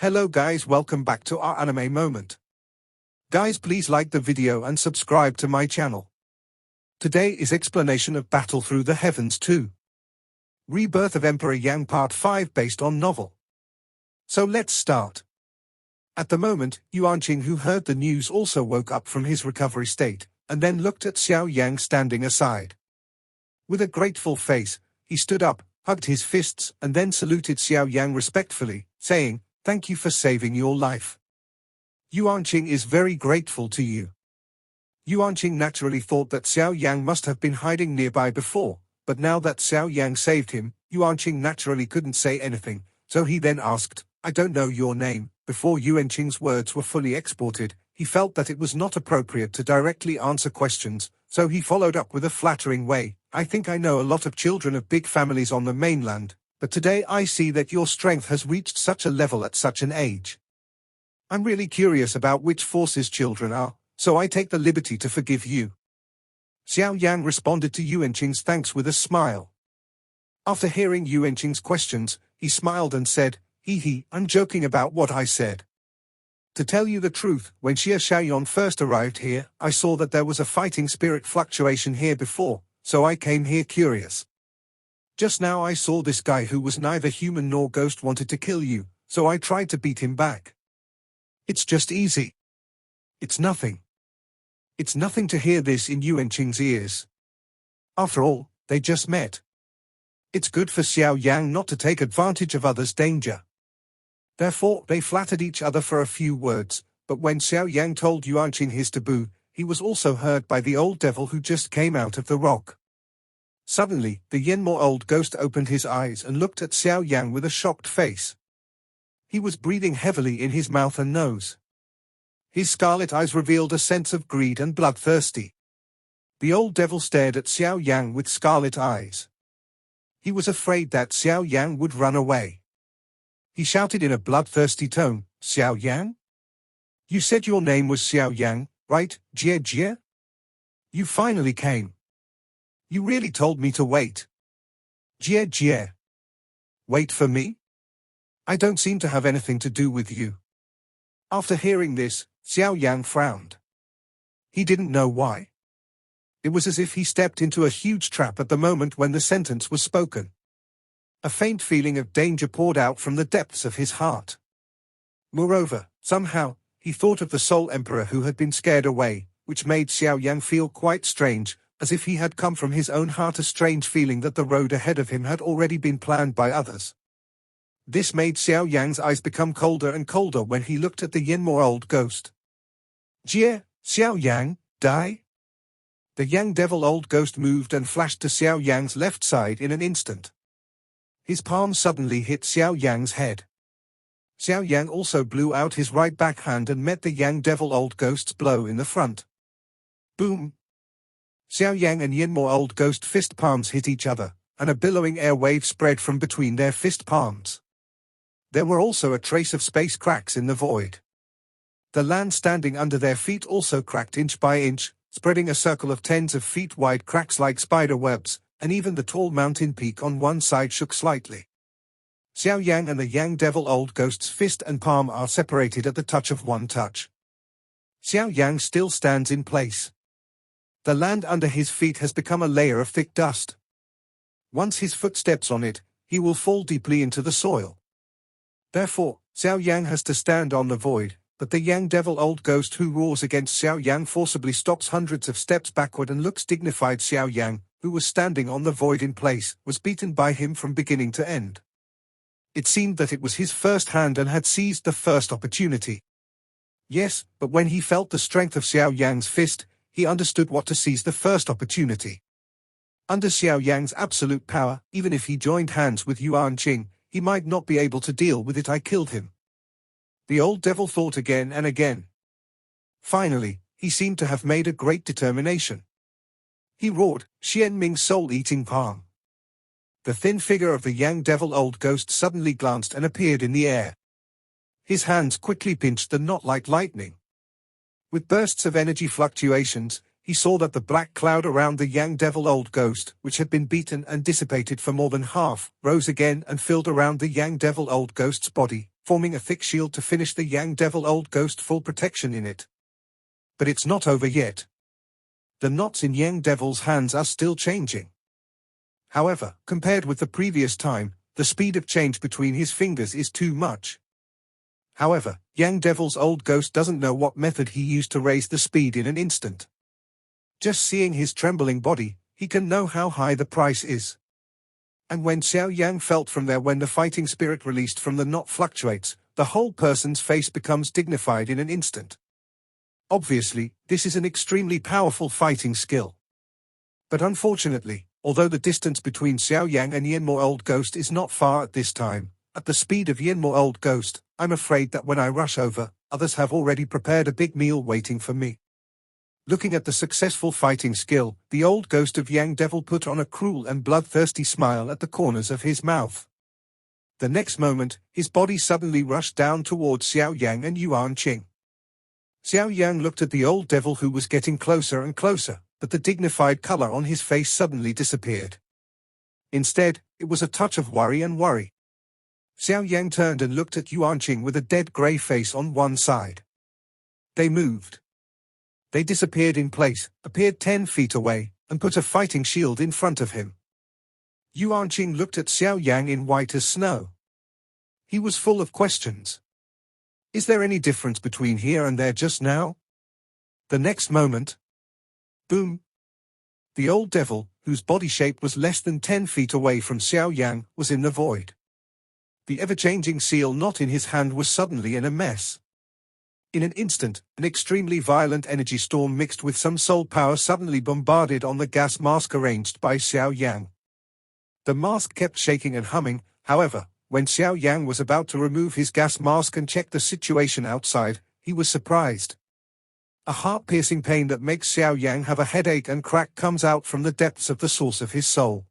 Hello guys, welcome back to our anime moment. Guys, please like the video and subscribe to my channel. Today is explanation of Battle Through the Heavens 2. Rebirth of Emperor Yang Part 5 based on novel. So let's start. At the moment, Yuanqing, who heard the news, also woke up from his recovery state, and then looked at Xiao Yan standing aside. With a grateful face, he stood up, hugged his fists, and then saluted Xiao Yan respectfully, saying, "Thank you for saving your life. Yuanqing is very grateful to you." Yuanqing naturally thought that Xiao Yang must have been hiding nearby before, but now that Xiao Yang saved him, Yuanqing naturally couldn't say anything, so he then asked, "I don't know your name." Before Yuanqing's words were fully exported, he felt that it was not appropriate to directly answer questions, so he followed up with a flattering way, "I think I know a lot of children of big families on the mainland, but today I see that your strength has reached such a level at such an age. I'm really curious about which forces children are, so I take the liberty to forgive you." Xiao Yang responded to Yuanqing's thanks with a smile. After hearing Yuanqing's questions, he smiled and said, I'm joking about what I said. To tell you the truth, when Xiao Yan first arrived here, I saw that there was a fighting spirit fluctuation here before, so I came here curious. Just now I saw this guy who was neither human nor ghost wanted to kill you, so I tried to beat him back. It's just easy. It's nothing. It's nothing to hear this in Yuanqing's ears. After all, they just met. It's good for Xiao Yang not to take advantage of others' danger. Therefore, they flattered each other for a few words, but when Xiao Yang told Yuanqing his taboo, he was also heard by the old devil who just came out of the rock. Suddenly, the Yenmo old ghost opened his eyes and looked at Xiao Yang with a shocked face. He was breathing heavily in his mouth and nose. His scarlet eyes revealed a sense of greed and bloodthirsty. The old devil stared at Xiao Yang with scarlet eyes. He was afraid that Xiao Yang would run away. He shouted in a bloodthirsty tone, "Xiao Yang? You said your name was Xiao Yang, right, Jie? You finally came. You really told me to wait. Jie. Wait for me? I don't seem to have anything to do with you." After hearing this, Xiao Yang frowned. He didn't know why. It was as if he stepped into a huge trap at the moment when the sentence was spoken. A faint feeling of danger poured out from the depths of his heart. Moreover, somehow, he thought of the Soul Emperor who had been scared away, which made Xiao Yang feel quite strange, as if he had come from his own heart, a strange feeling that the road ahead of him had already been planned by others. This made Xiao Yang's eyes become colder and colder when he looked at the Yenmo old ghost. "Jie, Xiao Yang, die?" The Yang Devil old ghost moved and flashed to Xiao Yang's left side in an instant. His palm suddenly hit Xiao Yang's head. Xiao Yang also blew out his right backhand and met the Yang Devil old ghost's blow in the front. Boom! Xiao Yang and Yenmo old ghost fist palms hit each other, and a billowing air wave spread from between their fist palms. There were also a trace of space cracks in the void. The land standing under their feet also cracked inch by inch, spreading a circle of tens of feet wide cracks like spider webs, and even the tall mountain peak on one side shook slightly. Xiao Yang and the Yang Devil old ghost's fist and palm are separated at the touch of one touch. Xiao Yang still stands in place. The land under his feet has become a layer of thick dust. Once his foot steps on it, he will fall deeply into the soil. Therefore, Xiao Yang has to stand on the void, but the Yang Devil old ghost who roars against Xiao Yang forcibly stops hundreds of steps backward and looks dignified. Xiao Yang, who was standing on the void in place, was beaten by him from beginning to end. It seemed that it was his first hand and had seized the first opportunity. Yes, but when he felt the strength of Xiao Yang's fist, he understood what to seize the first opportunity. Under Xiao Yang's absolute power, even if he joined hands with Yuanqing, he might not be able to deal with it. "I killed him." The old devil thought again and again. Finally, he seemed to have made a great determination. He roared, "Xian Ming's soul-eating palm." The thin figure of the Yang Devil old ghost suddenly glanced and appeared in the air. His hands quickly pinched the knot like lightning. With bursts of energy fluctuations, he saw that the black cloud around the Yang Devil old ghost, which had been beaten and dissipated for more than half, rose again and filled around the Yang Devil old ghost's body, forming a thick shield to finish the Yang Devil Old Ghost full protection in it. But it's not over yet. The knots in Yang Devil's hands are still changing. However, compared with the previous time, the speed of change between his fingers is too much. However, Yang Devil's Old Ghost doesn't know what method he used to raise the speed in an instant. Just seeing his trembling body, he can know how high the price is. And when Xiao Yan felt from there when the fighting spirit released from the knot fluctuates, the whole person's face becomes dignified in an instant. Obviously, this is an extremely powerful fighting skill. But unfortunately, although the distance between Xiao Yan and Yanmo Old Ghost is not far at this time, at the speed of Yanmo Old Ghost, I'm afraid that when I rush over, others have already prepared a big meal waiting for me. Looking at the successful fighting skill, the old ghost of Yang Devil put on a cruel and bloodthirsty smile at the corners of his mouth. The next moment, his body suddenly rushed down towards Xiao Yang and Yuan Qing. Xiao Yang looked at the old devil who was getting closer and closer, but the dignified color on his face suddenly disappeared. Instead, it was a touch of worry and worry. Xiao Yang turned and looked at Yuan Qing with a dead grey face on one side. They moved. They disappeared in place, appeared 10 feet away, and put a fighting shield in front of him. Yuan Qing looked at Xiao Yang in white as snow. He was full of questions. Is there any difference between here and there just now? The next moment, boom! The old devil, whose body shape was less than 10 feet away from Xiao Yang, was in the void. The ever-changing seal knot in his hand was suddenly in a mess. In an instant, an extremely violent energy storm mixed with some soul power suddenly bombarded on the gas mask arranged by Xiao Yang. The mask kept shaking and humming, however, when Xiao Yang was about to remove his gas mask and check the situation outside, he was surprised. A heart-piercing pain that makes Xiao Yang have a headache and crack comes out from the depths of the source of his soul.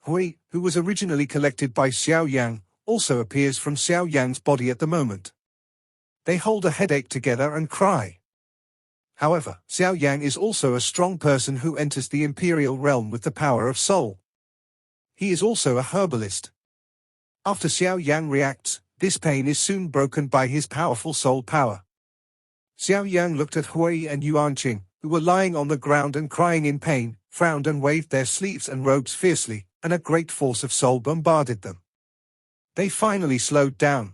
Hui, who was originally collected by Xiao Yang, also appears from Xiao Yang's body at the moment. They hold a headache together and cry. However, Xiao Yang is also a strong person who enters the imperial realm with the power of soul. He is also a herbalist. After Xiao Yang reacts, this pain is soon broken by his powerful soul power. Xiao Yang looked at Hui and Yuan Qing, who were lying on the ground and crying in pain, frowned and waved their sleeves and robes fiercely, and a great force of soul bombarded them. They finally slowed down.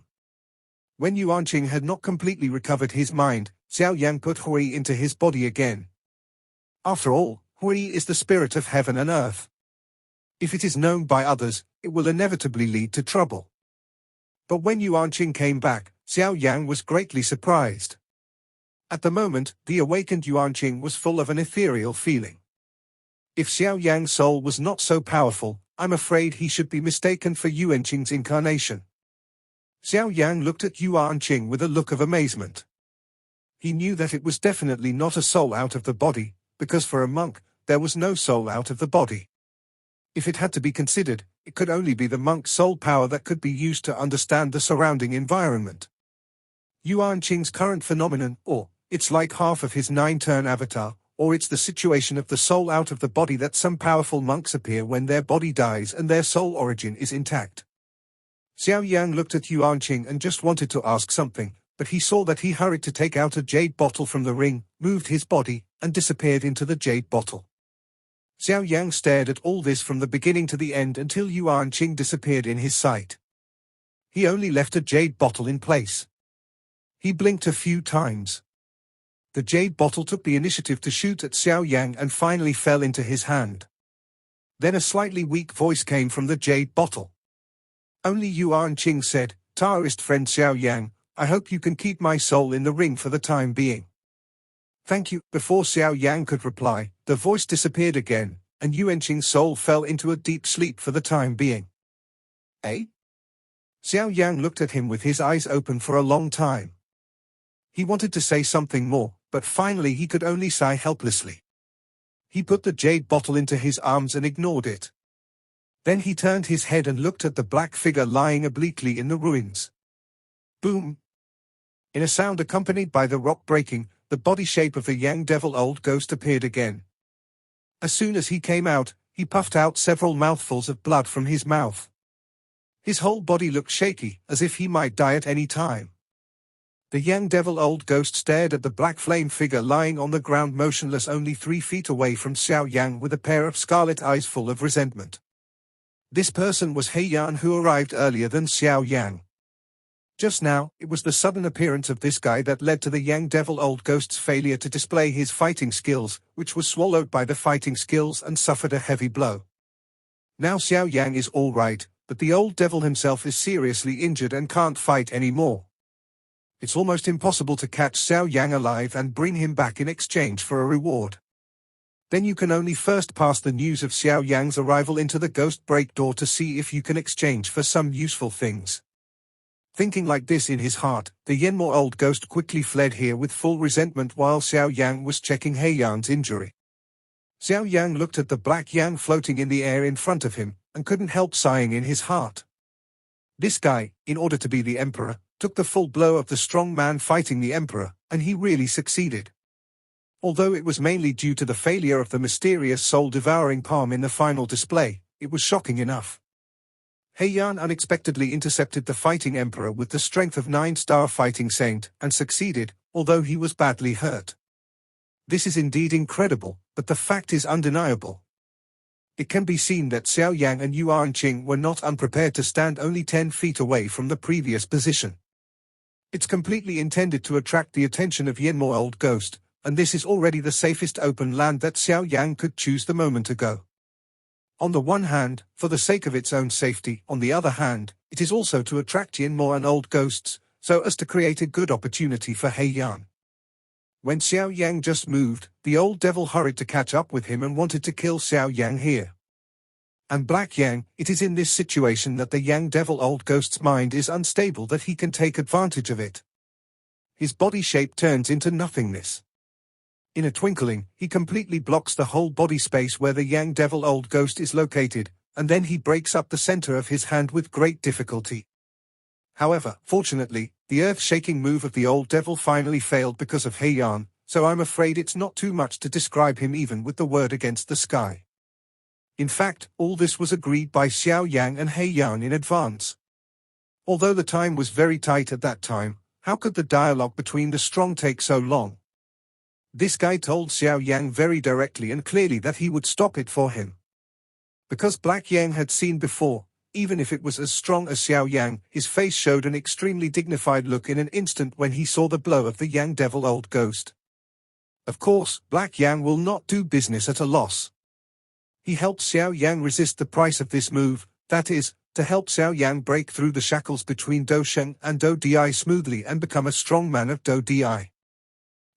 When Yuan Qing had not completely recovered his mind, Xiao Yang put Hui into his body again. After all, Hui is the spirit of heaven and earth. If it is known by others, it will inevitably lead to trouble. But when Yuan Qing came back, Xiao Yang was greatly surprised. At the moment, the awakened Yuan Qing was full of an ethereal feeling. If Xiao Yang's soul was not so powerful, I'm afraid he should be mistaken for Yuan Qing's incarnation. Xiao Yang looked at Yuan Qing with a look of amazement. He knew that it was definitely not a soul out of the body, because for a monk, there was no soul out of the body. If it had to be considered, it could only be the monk's soul power that could be used to understand the surrounding environment. Yuan Qing's current phenomenon, or it's like half of his 9-turn avatar, or it's the situation of the soul out of the body that some powerful monks appear when their body dies and their soul origin is intact. Xiao Yang looked at Yuan Qing and just wanted to ask something, but he saw that he hurried to take out a jade bottle from the ring, moved his body, and disappeared into the jade bottle. Xiao Yang stared at all this from the beginning to the end until Yuan Qing disappeared in his sight. He only left a jade bottle in place. He blinked a few times. The jade bottle took the initiative to shoot at Xiao Yang and finally fell into his hand. Then a slightly weak voice came from the jade bottle. Only Yuan Qing said, "Taoist friend Xiao Yang, I hope you can keep my soul in the ring for the time being." "Thank you." Before Xiao Yang could reply, the voice disappeared again, and Yuan Qing's soul fell into a deep sleep for the time being. Eh? Xiao Yang looked at him with his eyes open for a long time. He wanted to say something more, but finally he could only sigh helplessly. He put the jade bottle into his arms and ignored it. Then he turned his head and looked at the black figure lying obliquely in the ruins. Boom! In a sound accompanied by the rock breaking, the body shape of the Yang Devil Old Ghost appeared again. As soon as he came out, he puffed out several mouthfuls of blood from his mouth. His whole body looked shaky, as if he might die at any time. The young devil old ghost stared at the black flame figure lying on the ground motionless only 3 feet away from Xiao Yan with a pair of scarlet eyes full of resentment. This person was Xiao Yan, who arrived earlier than Xiao Yan. Just now, it was the sudden appearance of this guy that led to the young devil old ghost's failure to display his fighting skills, which was swallowed by the fighting skills and suffered a heavy blow. Now Xiao Yan is all right, but the old devil himself is seriously injured and can't fight anymore. It's almost impossible to catch Xiao Yan alive and bring him back in exchange for a reward. Then you can only first pass the news of Xiao Yan's arrival into the ghost break door to see if you can exchange for some useful things. Thinking like this in his heart, the Yenmo old ghost quickly fled here with full resentment while Xiao Yan was checking Xiao Yan's injury. Xiao Yan looked at the black yang floating in the air in front of him, and couldn't help sighing in his heart. This guy, in order to be the emperor, took the full blow of the strong man fighting the emperor, and he really succeeded. Although it was mainly due to the failure of the mysterious soul-devouring palm in the final display, it was shocking enough. Xiao Yan unexpectedly intercepted the fighting emperor with the strength of 9-star fighting saint, and succeeded, although he was badly hurt. This is indeed incredible, but the fact is undeniable. It can be seen that Xiao Yan and Yuan Qing were not unprepared to stand only 10 feet away from the previous position. It's completely intended to attract the attention of Yenmo old ghost, and this is already the safest open land that Xiao Yan could choose the moment ago. On the one hand, for the sake of its own safety, on the other hand, it is also to attract Yenmo and old ghosts, so as to create a good opportunity for Xiao Yan. When Xiao Yan just moved, the old devil hurried to catch up with him and wanted to kill Xiao Yan here. And Black Yang, it is in this situation that the young devil old ghost's mind is unstable that he can take advantage of it. His body shape turns into nothingness. In a twinkling, he completely blocks the whole body space where the young devil old ghost is located, and then he breaks up the center of his hand with great difficulty. However, fortunately, the earth-shaking move of the old devil finally failed because of Xiao Yan, so I'm afraid it's not too much to describe him even with the word against the sky. In fact, all this was agreed by Xiao Yan and Xiao Yan in advance. Although the time was very tight at that time, how could the dialogue between the strong take so long? This guy told Xiao Yan very directly and clearly that he would stop it for him. Because Black Yang had seen before, even if it was as strong as Xiao Yan, his face showed an extremely dignified look in an instant when he saw the blow of the young devil old ghost. Of course, Black Yang will not do business at a loss. He helped Xiao Yan resist the price of this move, that is, to help Xiao Yan break through the shackles between Do Sheng and Do Di smoothly and become a strong man of Do Di.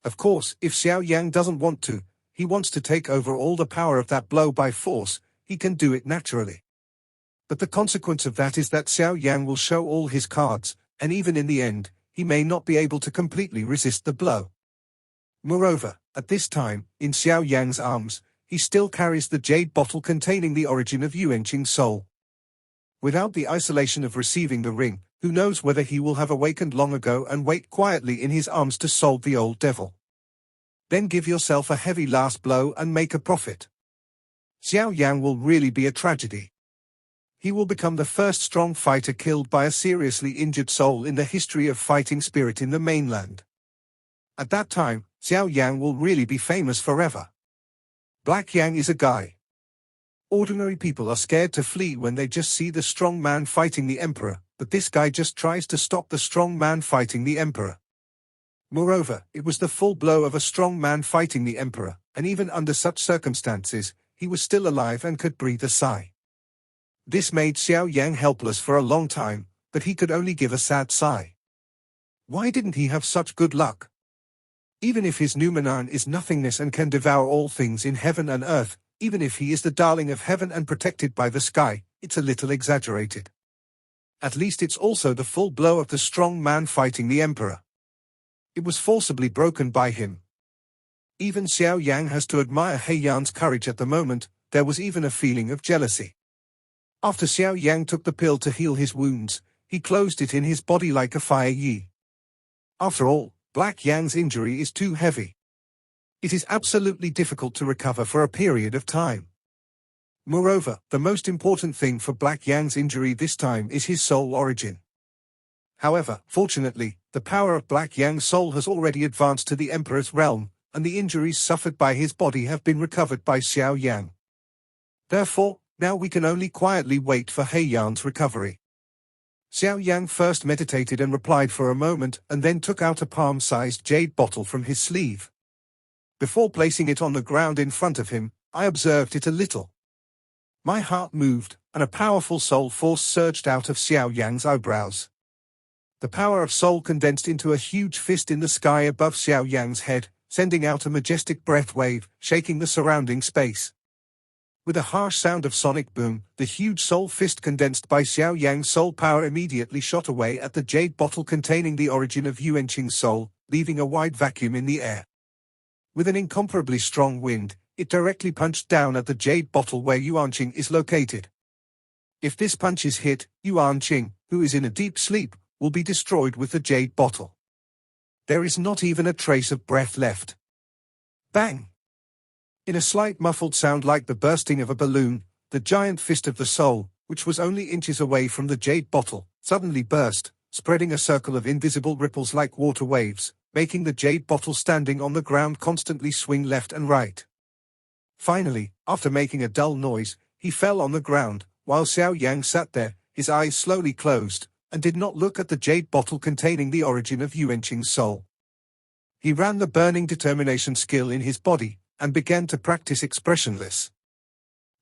Of course, if Xiao Yan doesn't want to, he wants to take over all the power of that blow by force, he can do it naturally. But the consequence of that is that Xiao Yan will show all his cards, and even in the end, he may not be able to completely resist the blow. Moreover, at this time, in Xiao Yan's arms, he still carries the jade bottle containing the origin of Yuanqing's soul. Without the isolation of receiving the ring, who knows whether he will have awakened long ago and wait quietly in his arms to solve the old devil. Then give yourself a heavy last blow and make a profit. Xiao Yan will really be a tragedy. He will become the first strong fighter killed by a seriously injured soul in the history of fighting spirit in the mainland. At that time, Xiao Yan will really be famous forever. Black Yang is a guy. Ordinary people are scared to flee when they just see the strong man fighting the emperor, but this guy just tries to stop the strong man fighting the emperor. Moreover, it was the full blow of a strong man fighting the emperor, and even under such circumstances, he was still alive and could breathe a sigh. This made Xiao Yan helpless for a long time, but he could only give a sad sigh. Why didn't he have such good luck? Even if his Numenon is nothingness and can devour all things in heaven and earth, even if he is the darling of heaven and protected by the sky, it's a little exaggerated. At least it's also the full blow of the strong man fighting the emperor. It was forcibly broken by him. Even Xiao Yan has to admire Xiao Yan's courage at the moment. There was even a feeling of jealousy. After Xiao Yan took the pill to heal his wounds, he closed it in his body like a fire yi. After all, Black Yang's injury is too heavy. It is absolutely difficult to recover for a period of time. Moreover, the most important thing for Black Yang's injury this time is his soul origin. However, fortunately, the power of Black Yang's soul has already advanced to the Emperor's realm, and the injuries suffered by his body have been recovered by Xiao Yan. Therefore, now we can only quietly wait for He Yan's recovery. Xiao Yan first meditated and replied for a moment, and then took out a palm-sized jade bottle from his sleeve. Before placing it on the ground in front of him, I observed it a little. My heart moved, and a powerful soul force surged out of Xiao Yan's eyebrows. The power of soul condensed into a huge fist in the sky above Xiao Yan's head, sending out a majestic breath wave, shaking the surrounding space. With a harsh sound of sonic boom, the huge soul fist condensed by Xiao Yan's soul power immediately shot away at the jade bottle containing the origin of Yuanqing's soul, leaving a wide vacuum in the air. With an incomparably strong wind, it directly punched down at the jade bottle where Yuanqing is located. If this punch is hit, Yuanqing, who is in a deep sleep, will be destroyed with the jade bottle. There is not even a trace of breath left. Bang! In a slight muffled sound like the bursting of a balloon, the giant fist of the soul, which was only inches away from the jade bottle, suddenly burst, spreading a circle of invisible ripples like water waves, making the jade bottle standing on the ground constantly swing left and right. Finally, after making a dull noise, he fell on the ground, while Xiao Yan sat there, his eyes slowly closed, and did not look at the jade bottle containing the origin of Yuanqing's soul. He ran the burning determination skill in his body, and began to practice expressionless.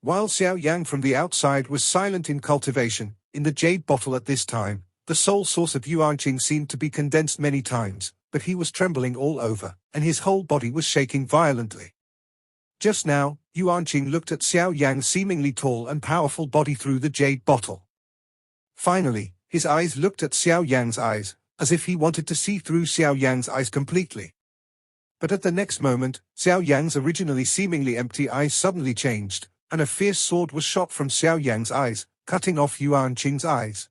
While Xiao Yan from the outside was silent in cultivation, in the jade bottle at this time, the soul source of Yuanqing seemed to be condensed many times, but he was trembling all over, and his whole body was shaking violently. Just now, Yuanqing looked at Xiao Yan's seemingly tall and powerful body through the jade bottle. Finally, his eyes looked at Xiao Yan's eyes, as if he wanted to see through Xiao Yan's eyes completely. But at the next moment, Xiao Yan's originally seemingly empty eyes suddenly changed, and a fierce sword was shot from Xiao Yan's eyes, cutting off Yuanqing's eyes.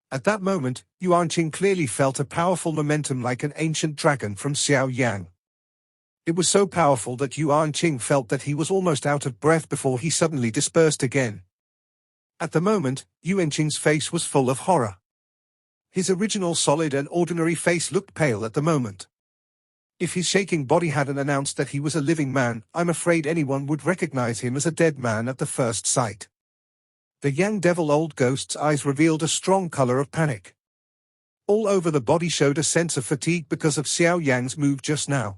At that moment, Yuanqing clearly felt a powerful momentum like an ancient dragon from Xiao Yan. It was so powerful that Yuanqing felt that he was almost out of breath before he suddenly dispersed again. At the moment, Yuanqing's face was full of horror. His original solid and ordinary face looked pale at the moment. If his shaking body hadn't announced that he was a living man, I'm afraid anyone would recognize him as a dead man at the first sight. The young devil old ghost's eyes revealed a strong color of panic. All over the body showed a sense of fatigue because of Xiao Yan's move just now.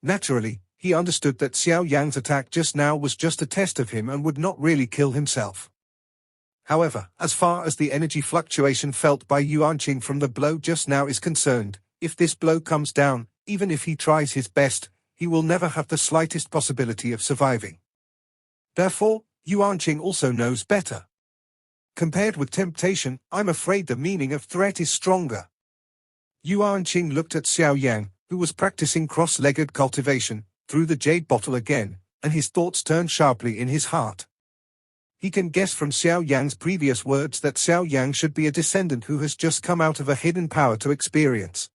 Naturally, he understood that Xiao Yan's attack just now was just a test of him and would not really kill himself. However, as far as the energy fluctuation felt by Yuanqing from the blow just now is concerned, if this blow comes down, even if he tries his best, he will never have the slightest possibility of surviving. Therefore, Yuanqing also knows better. Compared with temptation, I'm afraid the meaning of threat is stronger. Yuanqing looked at Xiao Yan, who was practicing cross-legged cultivation, through the jade bottle again, and his thoughts turned sharply in his heart. He can guess from Xiao Yan's previous words that Xiao Yan should be a descendant who has just come out of a hidden power to experience.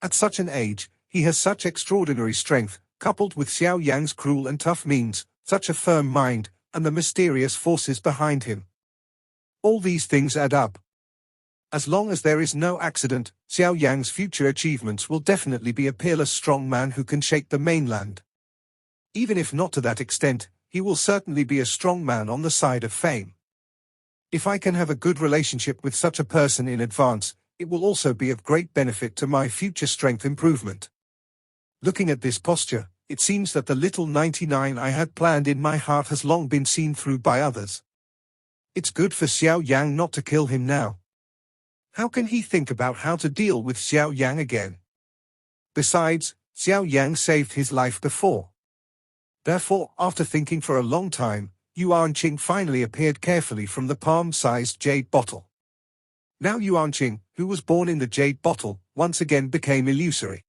At such an age, he has such extraordinary strength, coupled with Xiao Yan's cruel and tough means, such a firm mind, and the mysterious forces behind him. All these things add up. As long as there is no accident, Xiao Yan's future achievements will definitely be a peerless strong man who can shake the mainland. Even if not to that extent, he will certainly be a strong man on the side of fame. If I can have a good relationship with such a person in advance, it will also be of great benefit to my future strength improvement. Looking at this posture, it seems that the little 99 I had planned in my heart has long been seen through by others. It's good for Xiao Yan not to kill him now. How can he think about how to deal with Xiao Yan again? Besides, Xiao Yan saved his life before. Therefore, after thinking for a long time, Yuanqing finally appeared carefully from the palm-sized jade bottle. Now Yuanqing, who was born in the jade bottle, once again became illusory.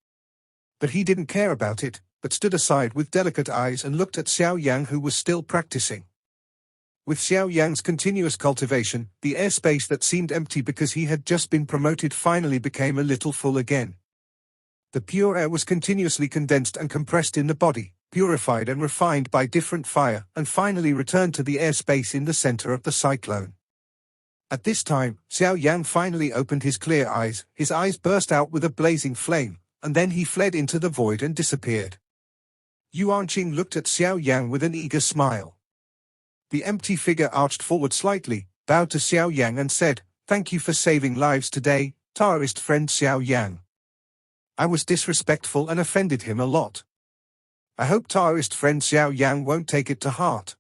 But he didn't care about it, but stood aside with delicate eyes and looked at Xiao Yan, who was still practicing. With Xiao Yan's continuous cultivation, the airspace that seemed empty because he had just been promoted finally became a little full again. The pure air was continuously condensed and compressed in the body, purified and refined by different fire, and finally returned to the airspace in the center of the cyclone. At this time, Xiao Yan finally opened his clear eyes, his eyes burst out with a blazing flame, and then he fled into the void and disappeared. Yuanqing looked at Xiao Yan with an eager smile. The empty figure arched forward slightly, bowed to Xiao Yan and said, "Thank you for saving lives today, Taoist friend Xiao Yan. I was disrespectful and offended him a lot. I hope Taoist friend Xiao Yan won't take it to heart."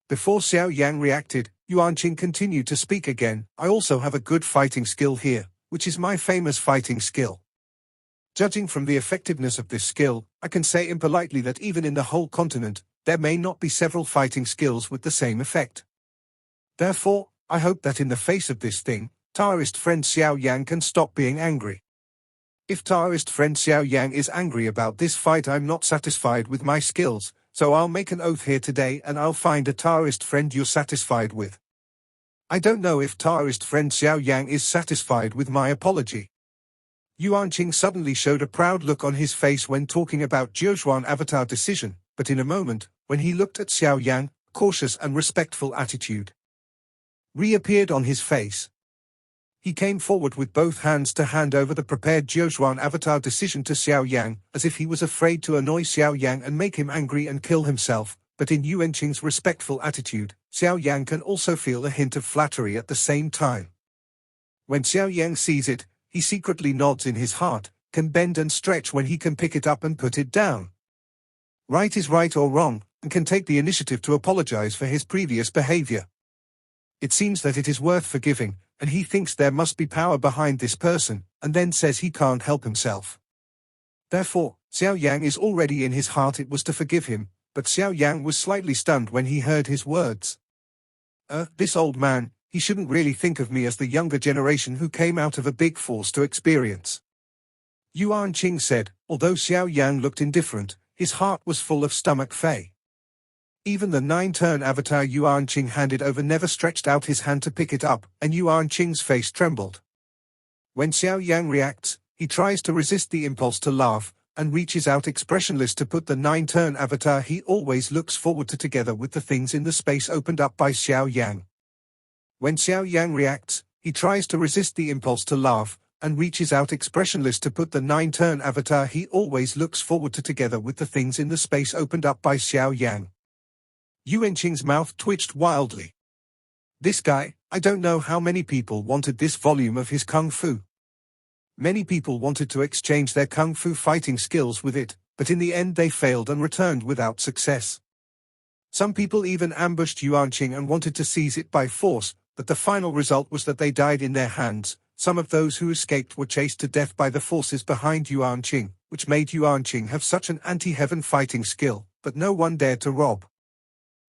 Before Xiao Yan reacted, Yuanqing continued to speak again. "I also have a good fighting skill here, which is my famous fighting skill. Judging from the effectiveness of this skill, I can say impolitely that even in the whole continent, there may not be several fighting skills with the same effect. Therefore, I hope that in the face of this thing, Taoist friend Xiao Yan can stop being angry. If Taoist friend Xiao Yan is angry about this fight, I'm not satisfied with my skills, so I'll make an oath here today and I'll find a Taoist friend you're satisfied with. I don't know if Taoist friend Xiao Yan is satisfied with my apology." Yuanqing suddenly showed a proud look on his face when talking about Jiuzhuan avatar decision, but in a moment, when he looked at Xiao Yan, cautious and respectful attitude reappeared on his face. He came forward with both hands to hand over the prepared Jiuzhuan avatar decision to Xiao Yan, as if he was afraid to annoy Xiao Yan and make him angry and kill himself, but in Yuanqing's respectful attitude, Xiao Yan can also feel a hint of flattery at the same time. When Xiao Yan sees it, he secretly nods in his heart, can bend and stretch when he can pick it up and put it down. Right is right or wrong, and can take the initiative to apologize for his previous behavior. It seems that it is worth forgiving, and he thinks there must be power behind this person, and then says he can't help himself. Therefore, Xiao Yan is already in his heart it was to forgive him, but Xiao Yan was slightly stunned when he heard his words. This old man, he shouldn't really think of me as the younger generation who came out of a big force to experience." Yuanqing said, although Xiao Yan looked indifferent, his heart was full of stomach fei. Even the 9-turn avatar Yuanqing handed over never stretched out his hand to pick it up, and Yuanqing's face trembled. When Xiao Yan reacts, he tries to resist the impulse to laugh, and reaches out expressionless to put the 9-turn avatar he always looks forward to together with the things in the space opened up by Xiao Yan. When Xiao Yan reacts, he tries to resist the impulse to laugh, and reaches out expressionless to put the 9-turn avatar he always looks forward to together with the things in the space opened up by Xiao Yan. Yuanqing's mouth twitched wildly. This guy, I don't know how many people wanted this volume of his kung fu. Many people wanted to exchange their kung fu fighting skills with it, but in the end they failed and returned without success. Some people even ambushed Yuanqing and wanted to seize it by force, but the final result was that they died in their hands. Some of those who escaped were chased to death by the forces behind Yuanqing, which made Yuanqing have such an anti-heaven fighting skill, but no one dared to rob.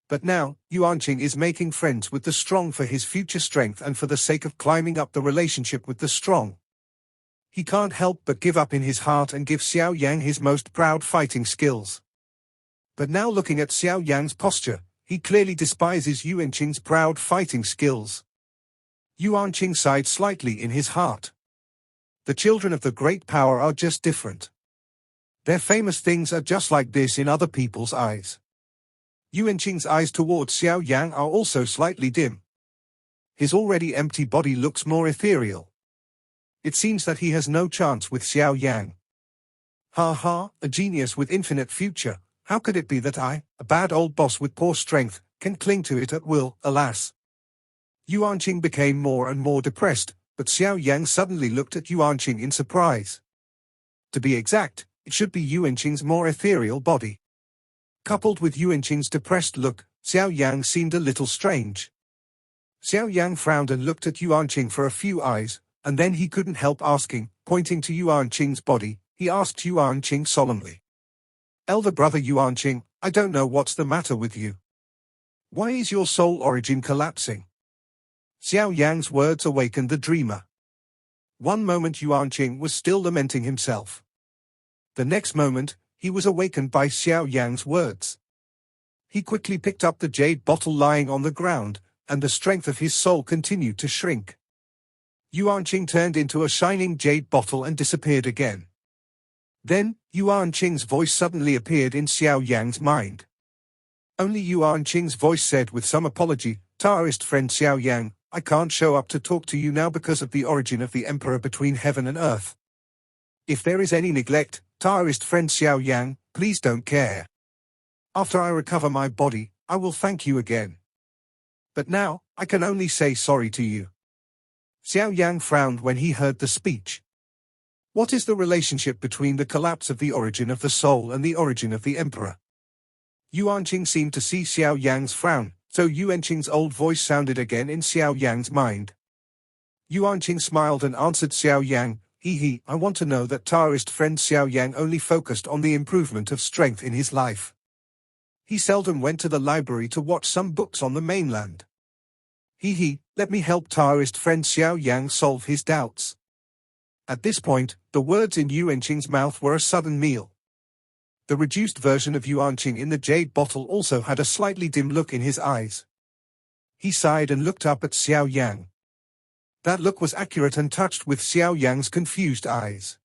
But now, Yuanqing is making friends with the strong for his future strength and for the sake of climbing up the relationship with the strong. He can't help but give up in his heart and give Xiao Yan his most proud fighting skills. But now looking at Xiao Yan's posture, he clearly despises Yuanqing's proud fighting skills. Yuanqing sighed slightly in his heart. The children of the great power are just different. Their famous things are just like this in other people's eyes. Yuanqing's eyes towards Xiao Yan are also slightly dim. His already empty body looks more ethereal. It seems that he has no chance with Xiao Yan. Ha ha, a genius with infinite future, how could it be that I, a bad old boss with poor strength, can cling to it at will, alas? Yuanqing became more and more depressed, but Xiao Yan suddenly looked at Yuanqing in surprise. To be exact, it should be Yuanqing's more ethereal body. Coupled with Yuanqing's depressed look, Xiao Yan seemed a little strange. Xiao Yan frowned and looked at Yuanqing for a few eyes, and then he couldn't help asking, pointing to Yuanqing's body, he asked Yuanqing solemnly. Elder brother Yuanqing, I don't know what's the matter with you. Why is your soul origin collapsing? Xiao Yan's words awakened the dreamer. One moment Yuanqing was still lamenting himself. The next moment, he was awakened by Xiao Yan's words. He quickly picked up the jade bottle lying on the ground, and the strength of his soul continued to shrink. Yuanqing turned into a shining jade bottle and disappeared again. Then, Yuan Qing's voice suddenly appeared in Xiao Yan's mind. Only Yuan Qing's voice said with some apology, "Taoist friend Xiao Yan, I can't show up to talk to you now because of the origin of the Emperor between heaven and earth. If there is any neglect, Taoist friend Xiao Yan, please don't care. After I recover my body, I will thank you again. But now, I can only say sorry to you." Xiao Yan frowned when he heard the speech. What is the relationship between the collapse of the origin of the soul and the origin of the Emperor? Yuan Qing seemed to see Xiao Yan's frown, so Yuan Qing's old voice sounded again in Xiao Yan's mind. Yuan Qing smiled and answered Xiao Yan, I want to know that Taoist friend Xiao Yan only focused on the improvement of strength in his life. He seldom went to the library to watch some books on the mainland. Let me help Taoist friend Xiao Yan solve his doubts." At this point, the words in Yuan Qing's mouth were a sudden meal. The reduced version of Yuan Qing in the jade bottle also had a slightly dim look in his eyes. He sighed and looked up at Xiao Yan. That look was accurate and touched with Xiao Yan's confused eyes.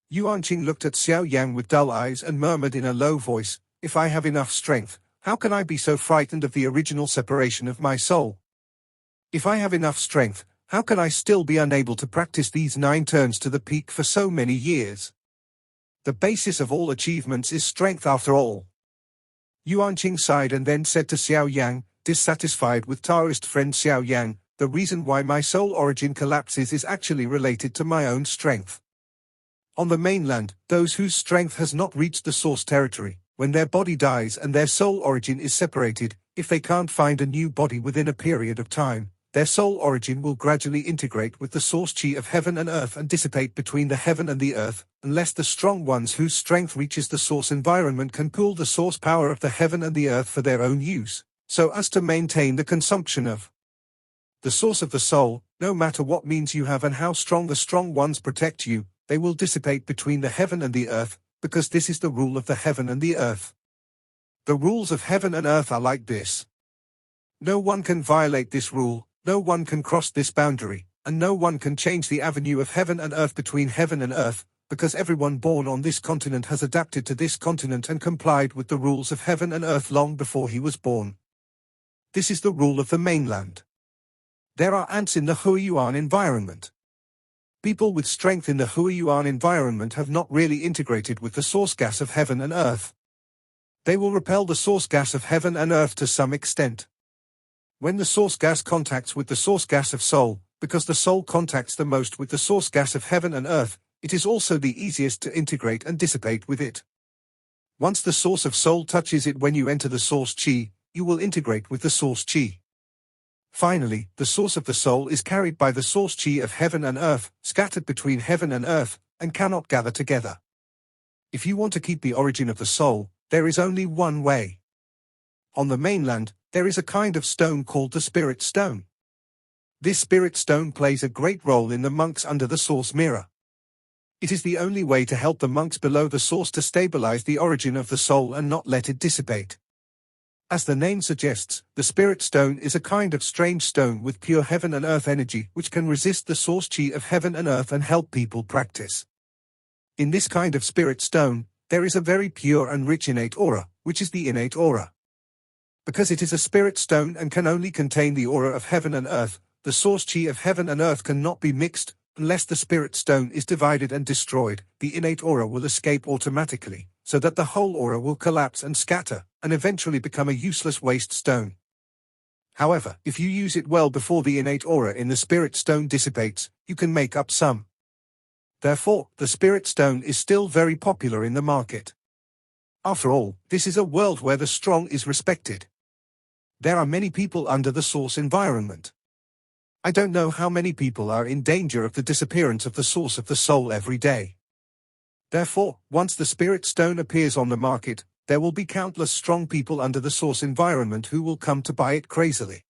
Yuan Qing looked at Xiao Yan with dull eyes and murmured in a low voice, "If I have enough strength, how can I be so frightened of the original separation of my soul? If I have enough strength, how can I still be unable to practice these 9 turns to the peak for so many years? The basis of all achievements is strength after all." Yuan Qing sighed and then said to Xiao Yan, dissatisfied with Taoist friend Xiao Yan, "The reason why my soul origin collapses is actually related to my own strength. On the mainland, those whose strength has not reached the source territory, when their body dies and their soul origin is separated, if they can't find a new body within a period of time, their soul origin will gradually integrate with the source chi of heaven and earth and dissipate between the heaven and the earth, unless the strong ones whose strength reaches the source environment can pool the source power of the heaven and the earth for their own use, so as to maintain the consumption of the source of the soul. No matter what means you have and how strong the strong ones protect you, they will dissipate between the heaven and the earth, because this is the rule of the heaven and the earth. The rules of heaven and earth are like this. No one can violate this rule, no one can cross this boundary, and no one can change the avenue of heaven and earth between heaven and earth, because everyone born on this continent has adapted to this continent and complied with the rules of heaven and earth long before he was born. This is the rule of the mainland. There are ants in the Huiyuan environment. People with strength in the Huiyuan environment have not really integrated with the source gas of heaven and earth. They will repel the source gas of heaven and earth to some extent. When the source gas contacts with the source gas of soul, because the soul contacts the most with the source gas of heaven and earth, it is also the easiest to integrate and dissipate with it. Once the source of soul touches it when you enter the source chi, you will integrate with the source chi. Finally, the source of the soul is carried by the source chi of heaven and earth, scattered between heaven and earth, and cannot gather together. If you want to keep the origin of the soul, there is only one way. On the mainland, there is a kind of stone called the spirit stone. This spirit stone plays a great role in the monks under the source mirror. It is the only way to help the monks below the source to stabilize the origin of the soul and not let it dissipate. As the name suggests, the spirit stone is a kind of strange stone with pure heaven and earth energy which can resist the source chi of heaven and earth and help people practice. In this kind of spirit stone, there is a very pure and rich innate aura, which is the innate aura. Because it is a spirit stone and can only contain the aura of heaven and earth, the source chi of heaven and earth cannot be mixed. Unless the spirit stone is divided and destroyed, the innate aura will escape automatically, so that the whole aura will collapse and scatter, and eventually become a useless waste stone. However, if you use it well before the innate aura in the spirit stone dissipates, you can make up some. Therefore, the spirit stone is still very popular in the market. After all, this is a world where the strong is respected. There are many people under the source environment. I don't know how many people are in danger of the disappearance of the source of the soul every day. Therefore, once the spirit stone appears on the market, there will be countless strong people under the source environment who will come to buy it crazily.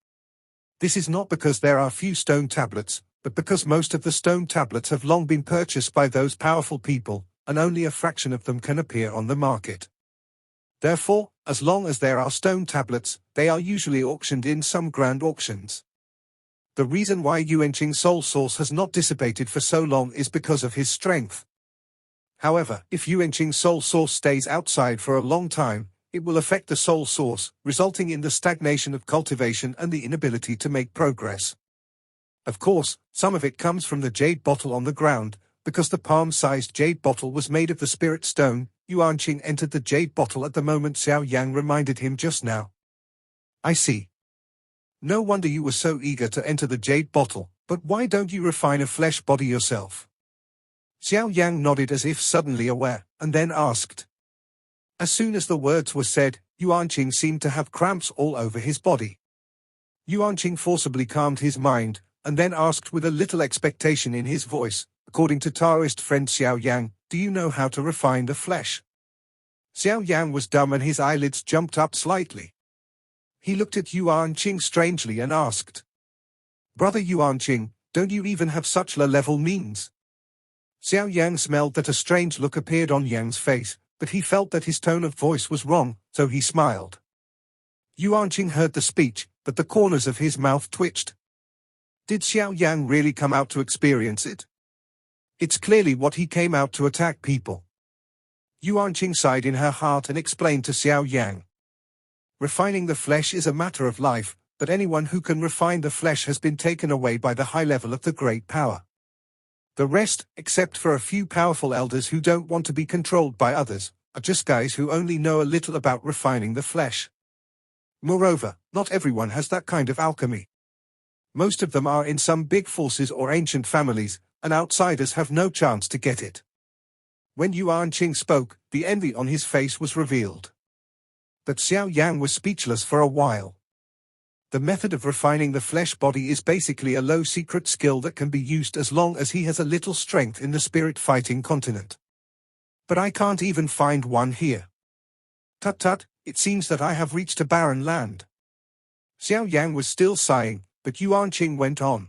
This is not because there are few stone tablets, but because most of the stone tablets have long been purchased by those powerful people, and only a fraction of them can appear on the market. Therefore, as long as there are stone tablets, they are usually auctioned in some grand auctions. The reason why Yuan Qing's soul source has not dissipated for so long is because of his strength. However, if Yuanqing's soul source stays outside for a long time, it will affect the soul source, resulting in the stagnation of cultivation and the inability to make progress. Of course, some of it comes from the jade bottle on the ground, because the palm-sized jade bottle was made of the spirit stone. Yuanqing entered the jade bottle at the moment Xiao Yan reminded him just now. I see. No wonder you were so eager to enter the jade bottle, but why don't you refine a flesh body yourself? Xiao Yan nodded as if suddenly aware, and then asked. As soon as the words were said, Yuanqing seemed to have cramps all over his body. Yuanqing forcibly calmed his mind, and then asked with a little expectation in his voice, according to Taoist friend Xiao Yang, do you know how to refine the flesh? Xiao Yang was dumb and his eyelids jumped up slightly. He looked at Yuanqing strangely and asked. Brother Yuanqing, don't you even have such low-level means? Xiao Yang smelled that a strange look appeared on Yang's face, but he felt that his tone of voice was wrong, so he smiled. Yuanqing heard the speech, but the corners of his mouth twitched. Did Xiao Yang really come out to experience it? It's clearly what he came out to attack people. Yuanqing sighed in her heart and explained to Xiao Yang. Refining the flesh is a matter of life, but anyone who can refine the flesh has been taken away by the high level of the great power. The rest, except for a few powerful elders who don't want to be controlled by others, are just guys who only know a little about refining the flesh. Moreover, not everyone has that kind of alchemy. Most of them are in some big forces or ancient families, and outsiders have no chance to get it. When Yuanqing spoke, the envy on his face was revealed. But Xiao Yang was speechless for a while. The method of refining the flesh body is basically a low secret skill that can be used as long as he has a little strength in the spirit fighting continent. But I can't even find one here. Tut tut, it seems that I have reached a barren land. Xiao Yang was still sighing, but Yuanqing went on.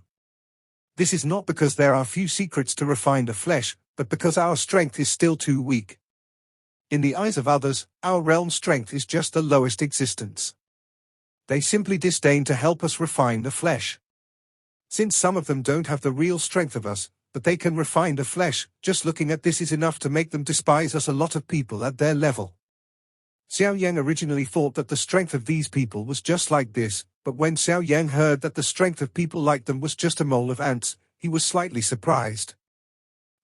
This is not because there are few secrets to refine the flesh, but because our strength is still too weak. In the eyes of others, our realm's strength is just the lowest existence. They simply disdain to help us refine the flesh. Since some of them don't have the real strength of us, but they can refine the flesh, just looking at this is enough to make them despise us. A lot of people at their level. Xiao Yang originally thought that the strength of these people was just like this, but when Xiao Yang heard that the strength of people like them was just a mole of ants, he was slightly surprised.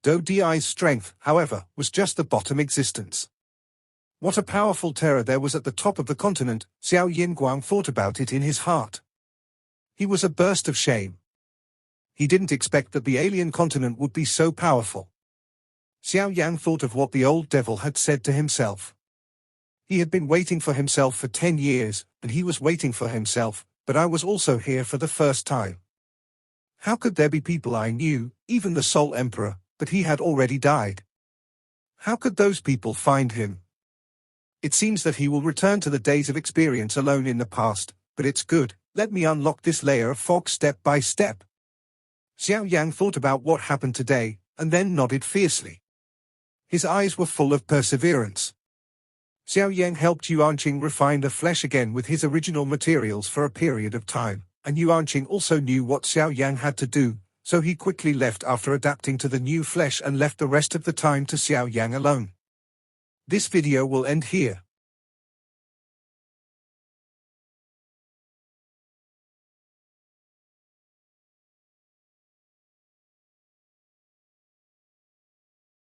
Do Di's strength, however, was just the bottom existence. What a powerful terror there was at the top of the continent. Xiao Yinguang thought about it in his heart. He was a burst of shame. He didn't expect that the alien continent would be so powerful. Xiao Yang thought of what the old devil had said to himself. He had been waiting for himself for 10 years, and he was waiting for himself, but I was also here for the first time. How could there be people I knew, even the Soul Emperor, but he had already died? How could those people find him? It seems that he will return to the days of experience alone in the past, but it's good, let me unlock this layer of fog step by step. Xiao Yang thought about what happened today, and then nodded fiercely. His eyes were full of perseverance. Xiao Yang helped Yuanqing refine the flesh again with his original materials for a period of time, and Yuanqing also knew what Xiao Yang had to do, so he quickly left after adapting to the new flesh and left the rest of the time to Xiao Yang alone. This video will end here.